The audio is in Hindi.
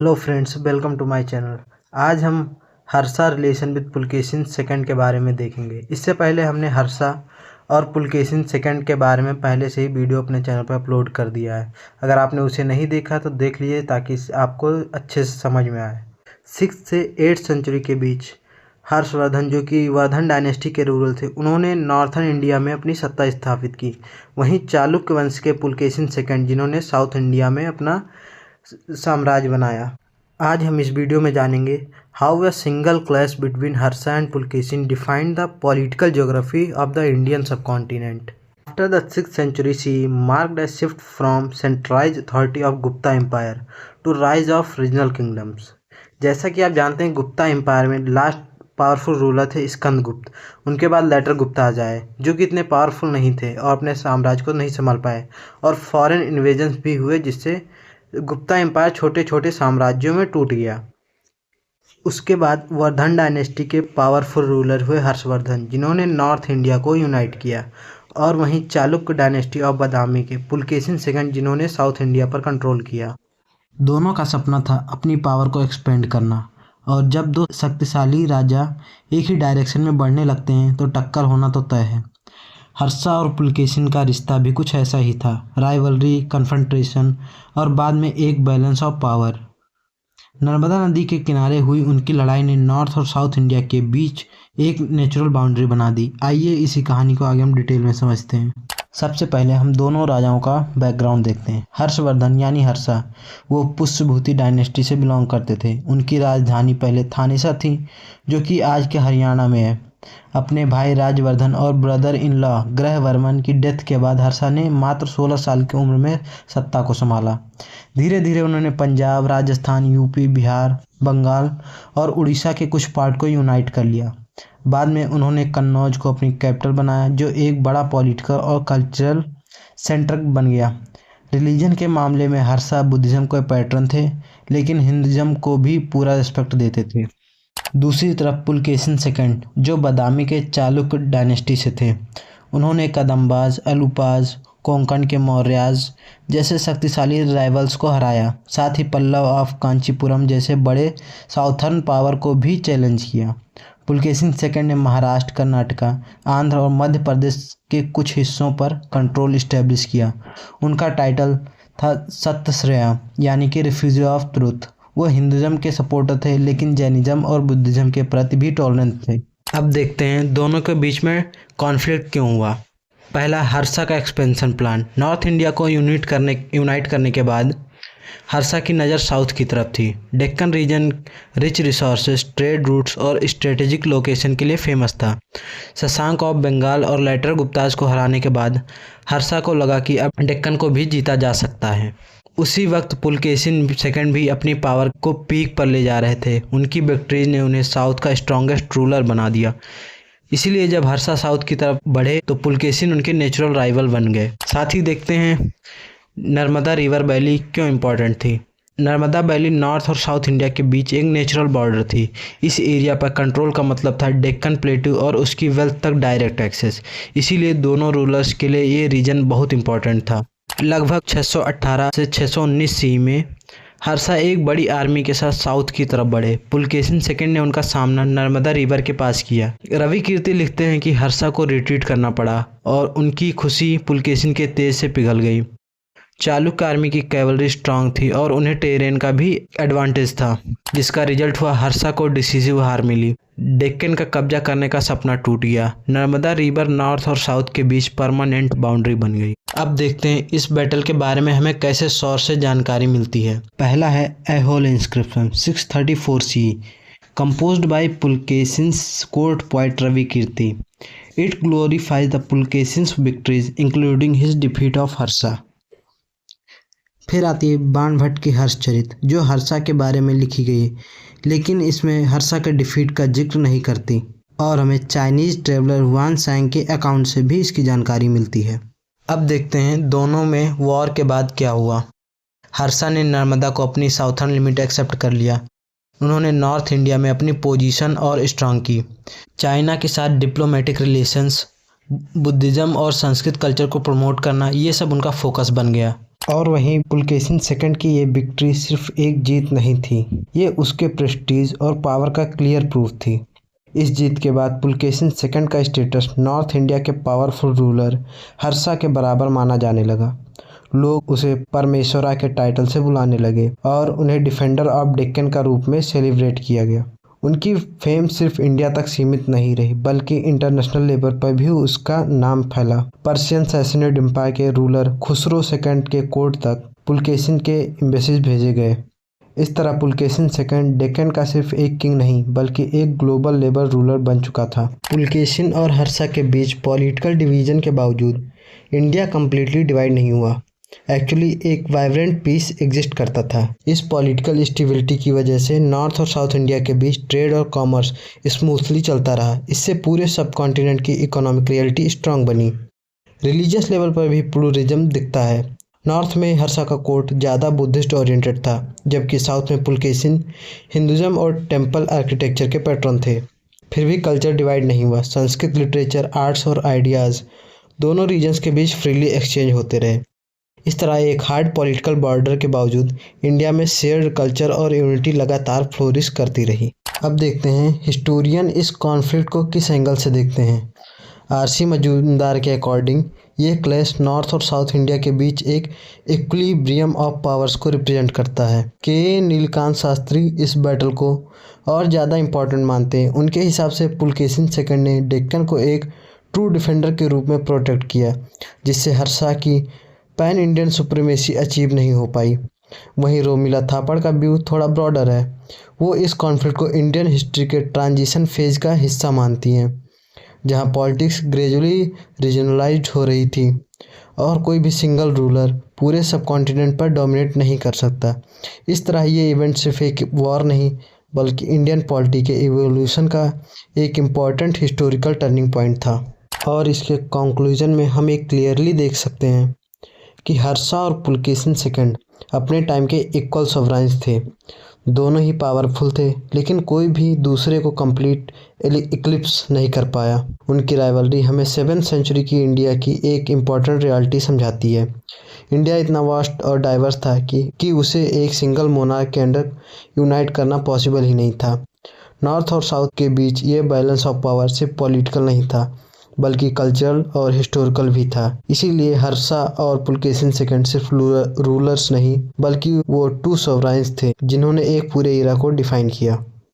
Hello friends, welcome to my channel. आज हम Harsha relation with Pulakeshin second के बारे में देखेंगे। इससे पहले हमने हर्षा और पुलकेशिन सेकंड के बारे में पहले से ही वीडियो अपने चैनल पर अपलोड कर दिया है। अगर आपने उसे नहीं देखा तो देख लीजिए ताकि आपको अच्छे से समझ में आए। 6th से 8th सेंचुरी के बीच हर्षवर्धन, जो कि वर्धन डायनेस्टी के रूलर थे, उन्होंने नॉर्थर्न इंडिया में अपनी सत्ता स्थापित की। वहीं चालुक्य वंश के पुलकेशिन सेकंड, जिन्होंने साउथ इंडिया में अपना साम्राज्य बनाया। आज हम इस वीडियो में जानेंगे how a single clash between Harsha and Pulakeshin defined the political geography of the Indian subcontinent. After the 6th century CE marked a shift from centralized authority of Gupta Empire to rise of regional kingdoms। जैसा कि आप जानते हैं, गुप्ता एम्पायर में लास्ट पावरफुल रूलर थे स्कंदगुप्त। उनके बाद लेटर गुप्ता आ जाए, जो कि इतने पावरफुल नहीं थे और अपने साम्राज्य को नहीं संभाल पाए, और फॉरेन इन्वेजन्स भी हुए, जिससे गुप्ता एम्पायर छोटे छोटे साम्राज्यों में टूट गया। उसके बाद वर्धन डायनेस्टी के पावरफुल रूलर हुए हर्षवर्धन, जिन्होंने नॉर्थ इंडिया को यूनाइट किया। और वहीं चालुक्य डायनेस्टी ऑफ बादामी के पुलकेशिन सेकंड, जिन्होंने साउथ इंडिया पर कंट्रोल किया। दोनों का सपना था अपनी पावर को एक्सपेंड करना, और जब दो शक्तिशाली राजा एक ही डायरेक्शन में बढ़ने लगते हैं तो टक्कर होना तो तय है। हर्षा और पुलकेशिन का रिश्ता भी कुछ ऐसा ही था, राइवलरी, कन्फ्रंटेशन और बाद में एक बैलेंस ऑफ पावर। नर्मदा नदी के किनारे हुई उनकी लड़ाई ने नॉर्थ और साउथ इंडिया के बीच एक नेचुरल बाउंड्री बना दी। आइए इसी कहानी को आगे हम डिटेल में समझते हैं। सबसे पहले हम दोनों राजाओं का बैकग्राउंड देखते हैं। हर्षवर्धन यानी हर्षा, वो पुष्यभूति डायनेस्टी से बिलोंग करते थे। उनकी राजधानी पहले थानेसर थी, जो कि आज के हरियाणा में है। अपने भाई राजवर्धन और ब्रदर इन लॉ ग्रहवर्मन की डेथ के बाद हर्षा ने मात्र 16 साल की उम्र में सत्ता को संभाला। धीरे धीरे उन्होंने पंजाब, राजस्थान, यूपी, बिहार, बंगाल और उड़ीसा के कुछ पार्ट को यूनाइट कर लिया। बाद में उन्होंने कन्नौज को अपनी कैपिटल बनाया, जो एक बड़ा पॉलिटिकल और कल्चरल सेंटर बन गया। रिलीजन के मामले में हर्षा बुद्धिज़्म के पैटर्न थे, लेकिन हिंदुज़्म को भी पूरा रिस्पेक्ट देते थे। दूसरी तरफ पुलकेशिन सेकंड, जो बादामी के चालुक्य डायनेस्टी से थे, उन्होंने कदम्बाज, अलूपाज, कोंकण के मौर्याज जैसे शक्तिशाली राइवल्स को हराया। साथ ही पल्लव ऑफ कांचीपुरम जैसे बड़े साउथर्न पावर को भी चैलेंज किया। पुलकेशिन सेकंड ने महाराष्ट्र, कर्नाटका, आंध्र और मध्य प्रदेश के कुछ हिस्सों पर कंट्रोल इस्टेब्लिश किया। उनका टाइटल था सत्यश्रेया, यानी कि रिफ्यूजी ऑफ ट्रूथ। वो हिंदुज़्म के सपोर्टर थे, लेकिन जैनिज़्म और बुद्धिज़्म के प्रति भी टॉलरेंट थे। अब देखते हैं दोनों के बीच में कॉन्फ्लिक्ट क्यों हुआ। पहला, हर्षा का एक्सपेंशन प्लान। नॉर्थ इंडिया को यूनाइट करने के बाद हर्षा की नज़र साउथ की तरफ थी। Deccan region rich resources, trade routes और स्ट्रेटेजिक लोकेशन के लिए फेमस था। शशांक ऑफ बंगाल और लेटर गुप्ताज को हराने के बाद हर्षा को लगा कि अब डेक्कन को भी जीता जा सकता है। उसी वक्त पुलकेशिन सेकंड भी अपनी पावर को पीक पर ले जा रहे थे। उनकी विक्ट्रीज ने उन्हें साउथ का स्ट्रॉन्गेस्ट रूलर बना दिया। इसीलिए जब हर्षा साउथ की तरफ बढ़े तो पुलकेशिन उनके नेचुरल राइवल बन गए। साथ ही देखते हैं नर्मदा रिवर वैली क्यों इम्पोर्टेंट थी। नर्मदा वैली नॉर्थ और साउथ इंडिया के बीच एक नेचुरल बॉर्डर थी। इस एरिया पर कंट्रोल का मतलब था डेक्कन प्लेटू और उसकी वेल्थ तक डायरेक्ट एक्सेस। इसीलिए दोनों रूलर्स के लिए ये रीजन बहुत इंपॉर्टेंट था। लगभग 618 से 619 सी में हर्षा एक बड़ी आर्मी के साथ साउथ की तरफ बढ़े। पुलकेशिन सेकंड ने उनका सामना नर्मदा रिवर के पास किया। रवि कीर्ति लिखते हैं कि हर्षा को रिट्रीट करना पड़ा और उनकी खुशी पुलकेशिन के तेज से पिघल गई। चालुक्य आर्मी की कैवलरी स्ट्रांग थी और उन्हें टेरेन का भी एडवांटेज था, जिसका रिजल्ट हुआ हर्षा को डिसीसिव हार मिली। डेक्कन का कब्जा करने का सपना टूट गया। नर्मदा रिवर नॉर्थ और साउथ के बीच परमानेंट बाउंड्री बन गई। अब देखते हैं इस बैटल के बारे में हमें कैसे सोर्स से जानकारी मिलती है। पहला है Aihole inscription 634 C, composed by Pulakeshin's court poet Ravi Kirti. It glorifies the Pulakeshin's victories including his defeat of Harsha. फिर आती है बाणभट्ट की हर्षचरित, जो हर्षा के बारे में लिखी गई, लेकिन इसमें हर्षा के डिफीट का जिक्र नहीं करती। और हमें चाइनीज़ ट्रेवलर हुआन सांग के अकाउंट से भी इसकी जानकारी मिलती है। अब देखते हैं दोनों में वॉर के बाद क्या हुआ। हर्षा ने नर्मदा को अपनी साउथर्न लिमिट एक्सेप्ट कर लिया। उन्होंने नॉर्थ इंडिया में अपनी पोजीशन और स्ट्रांग की। चाइना के साथ डिप्लोमेटिक रिलेशंस, बुद्धिज़्म और संस्कृत कल्चर को प्रमोट करना, ये सब उनका फोकस बन गया। और वहीं पुलकेशिन सेकंड की ये विक्ट्री सिर्फ एक जीत नहीं थी, ये उसके प्रेस्टीज और पावर का क्लियर प्रूफ थी। इस जीत के बाद पुलकेशिन सेकंड का स्टेटस नॉर्थ इंडिया के पावरफुल रूलर हर्षा के बराबर माना जाने लगा। लोग उसे परमेश्वरा के टाइटल से बुलाने लगे और उन्हें डिफेंडर ऑफ डेक्कन का रूप में सेलिब्रेट किया गया। उनकी फेम सिर्फ इंडिया तक सीमित नहीं रही, बल्कि इंटरनेशनल लेवल पर भी उसका नाम फैला। पर्शियन सैसनेड एम्पायर के रूलर खुसरो सेकंड के कोर्ट तक पुलकेशिन के एम्बेसीज भेजे गए। इस तरह पुलकेशिन सेकंड डेक्कन का सिर्फ एक किंग नहीं, बल्कि एक ग्लोबल लेवल रूलर बन चुका था। पुलकेशिन और हर्षा के बीच पॉलिटिकल डिवीजन के बावजूद इंडिया कम्प्लीटली डिवाइड नहीं हुआ। एक्चुअली एक वाइब्रेंट पीस एग्जिस्ट करता था। इस पॉलिटिकल स्टेबिलिटी की वजह से नॉर्थ और साउथ इंडिया के बीच ट्रेड और कॉमर्स स्मूथली चलता रहा। इससे पूरे सब कॉन्टिनेंट की इकोनॉमिक रियलिटी स्ट्रांग बनी। रिलीजियस लेवल पर भी प्लूरिज्म दिखता है। नॉर्थ में हर्षा का कोर्ट ज़्यादा बुद्धिस्ट ओरिएंटेड था, जबकि साउथ में पुलकेशिन हिंदुज़म और टेम्पल आर्किटेक्चर के पैटर्न थे। फिर भी कल्चर डिवाइड नहीं हुआ। संस्कृत, लिटरेचर, आर्ट्स और आइडियाज़ दोनों रीजन्स के बीच फ्रीली एक्सचेंज होते रहे। इस तरह एक हार्ड पॉलिटिकल बॉर्डर के बावजूद इंडिया में शेयर्ड कल्चर और यूनिटी लगातार फ्लोरिश करती रही। अब देखते हैं हिस्टोरियन इस कॉन्फ्लिक्ट को किस एंगल से देखते हैं। आरसी मजूमदार के अकॉर्डिंग ये क्लैश नॉर्थ और साउथ इंडिया के बीच एक इक्विलिब्रियम ऑफ पावर्स को रिप्रेजेंट करता है। के नीलकांत शास्त्री इस बैटल को और ज़्यादा इम्पोर्टेंट मानते हैं। उनके हिसाब से पुलकेशिन सेकंड ने डेक्कन को एक ट्रू डिफेंडर के रूप में प्रोटेक्ट किया, जिससे हर्षा की पैन इंडियन सुप्रीमेसी अचीव नहीं हो पाई। वहीं रोमिला थापड़ का व्यू थोड़ा ब्रॉडर है। वो इस कॉन्फ्लिक्ट को इंडियन हिस्ट्री के ट्रांजिशन फेज का हिस्सा मानती हैं, जहां पॉलिटिक्स ग्रेजुअली रीजनलाइज्ड हो रही थी और कोई भी सिंगल रूलर पूरे सब कॉन्टिनेंट पर डोमिनेट नहीं कर सकता। इस तरह ये इवेंट सिर्फ एक वॉर नहीं, बल्कि इंडियन पॉलिटी के इवोल्यूशन का एक इम्पॉर्टेंट हिस्टोरिकल टर्निंग पॉइंट था। और इसके कंक्लूजन में हम एक क्लियरली देख सकते हैं कि हर्षा और पुलकेशिन सेकंड अपने टाइम के इक्वल सॉवरेन्स थे। दोनों ही पावरफुल थे, लेकिन कोई भी दूसरे को कंप्लीट इक्लिप्स नहीं कर पाया। उनकी राइवलरी हमें 7th सेंचुरी की इंडिया की एक इम्पॉर्टेंट रियलिटी समझाती है। इंडिया इतना वास्ट और डाइवर्स था कि उसे एक सिंगल मोनार्क के अंडर यूनाइट करना पॉसिबल ही नहीं था। नॉर्थ और साउथ के बीच ये बैलेंस ऑफ पावर सिर्फ पॉलिटिकल नहीं था, बल्कि कल्चरल और हिस्टोरिकल भी था। इसीलिए हर्षा और पुलकेशिन सेकंड सिर्फ रूलर्स नहीं, बल्कि वो 2 सॉवरेन्स थे जिन्होंने एक पूरे इरा को डिफाइन किया।